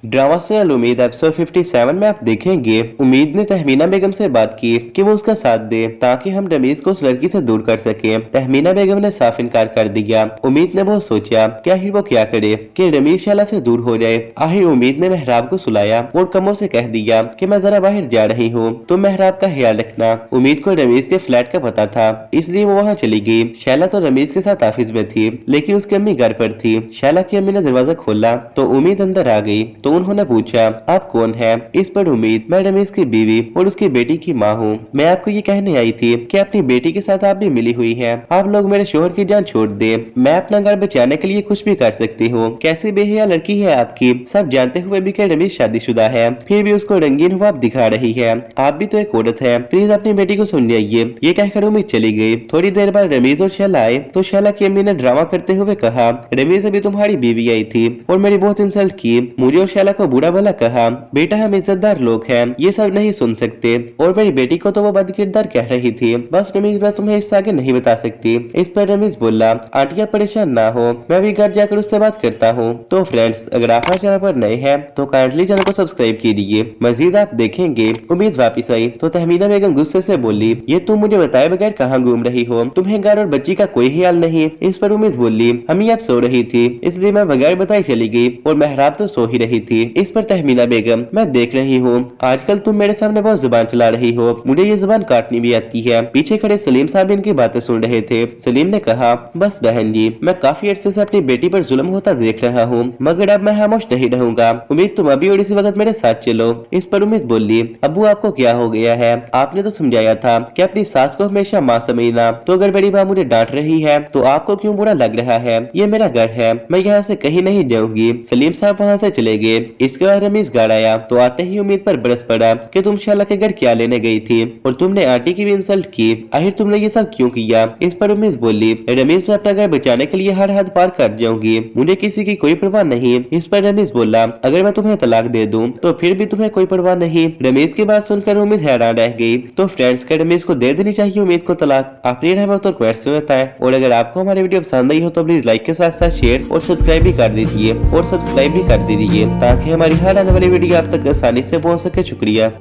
Drama serial उम्मीद episode 57 में आप देखेंगे उम्मीद ने तहमीना बेगम से बात की कि वो उसका साथ दे ताकि हम रमीज को उस लड़की से दूर कर सके। तहमीना बेगम ने साफ इनकार कर दिया। उम्मीद ने बहुत सोचा कि आखिर वो क्या करे कि रमीज शैला से दूर हो जाए। आखिर उम्मीद ने मेहराब को सुलाया और कमर से कह दिया कि मैं जरा बाहर जा रही हूँ, तुम मेहराब का ख्याल रखना। उम्मीद को रमीज के फ्लैट का पता था, इसलिए वो वहाँ चली गई। शैला तो रमीज के साथ ऑफिस में थी, लेकिन उसकी अम्मी घर पर थी। शैला की अम्मी ने दरवाजा खोला तो उम्मीद अंदर आ गई तो उन्होंने पूछा, आप कौन है? इस पर उम्मीद, मैं रमेश की बीवी और उसकी बेटी की माँ हूँ। मैं आपको ये कहने आई थी कि अपनी बेटी के साथ आप भी मिली हुई है। आप लोग मेरे शोहर की जान छोड़ दे। मैं अपना घर बचाने के लिए कुछ भी कर सकती हूँ। कैसी बेहया लड़की है आपकी। सब जानते हुए भी कि रमेश शादीशुदा है, फिर भी उसको रंगीन हुआ आप दिखा रही है। आप भी तो एक औरत है, प्लीज अपनी बेटी को सुन जाइए। ये कहकर उम्मीद चली गई। थोड़ी देर बाद रमीज और शैला आए तो शैला की अम्मी ने ड्रामा करते हुए कहा, रमीज अभी तुम्हारी बीवी आई थी और मेरी बहुत इंसल्ट की। मुझे और शैला को बुरा भला कहा। बेटा हम इज्जतदार लोग हैं, ये सब नहीं सुन सकते। और मेरी बेटी को तो वो बदकिरदार कह रही थी। बस रमीज, मैं तुम्हें इससे आगे नहीं बता सकती। इस पर रमीज बोला, आंटिया परेशान ना हो, मैं भी घर जाकर उससे बात करता हूँ। तो फ्रेंड्स, अगर आप हमारे चैनल पर नए हैं तो काइंडली चैनल को सब्सक्राइब कीजिए। मजीद आप देखेंगे उम्मीद वापिस आई तो तहमीना बेगम गुस्से से बोली, ये तुम मुझे बताए बगैर कहाँ घूम रही हो? तुम्हें घर और बच्ची का कोई ख्याल नहीं? इस पर उम्मीद बोली, अम्मी आप सो रही थी इसलिए मैं बगैर बताए चली गई और मेहराब तो सो ही रही थी। इस पर तहमीना बेगम, मैं देख रही हूँ आजकल तुम मेरे सामने बहुत जुबान चला रही हो, मुझे ये जुबान काटनी भी आती है। पीछे खड़े सलीम साहब इनकी बातें सुन रहे थे। सलीम ने कहा, बस बहन जी, मैं काफी अरसे से अपनी बेटी पर जुल्म होता देख रहा हूँ, मगर अब मैं खामोश नहीं रहूंगा। उम्मीद तुम अभी और इसी वक्त मेरे साथ चलो। इस पर उम्मीद बोली, अब्बू आपको क्या हो गया है? आपने तो समझाया था कि अपनी सास को हमेशा माँ समझना, तो अगर बड़ी माँ मुझे डांट रही है तो आपको क्यों बुरा लग रहा है? ये मेरा घर है, मैं यहाँ से कहीं नहीं जाऊंगी। सलीम साहब वहाँ से चले गए। इसके बाद रमीज घर आया तो आते ही उम्मीद पर बरस पड़ा कि तुम शैला के घर क्या लेने गई थी और तुमने आंटी की भी इंसल्ट की। आखिर तुमने ये सब क्यों किया? इस पर उम्मीद बोली, रमीज मैं अपना घर बचाने के लिए हर हद पार कर जाऊंगी, मुझे किसी की कोई परवाह नहीं। इस पर रमीज बोला, अगर मैं तुम्हें तलाक दे दूं तो फिर भी तुम्हें कोई परवाह नहीं? रमीज की बात सुनकर उम्मीद हैरान रह गई। तो फ्रेंड्स, क्या रमीज को दे देनी चाहिए उम्मीद को तलाक? अपनी राय में तो कमेंट्स में बताएं। और अगर आपको हमारी वीडियो पसंद आई हो तो प्लीज लाइक के साथ साथ शेयर और सब्सक्राइब भी कर दीजिए और सब्सक्राइब भी कर दीजिए ताकि हमारी हर आने वाली वीडियो आप तक आसानी से पहुंच सके। शुक्रिया।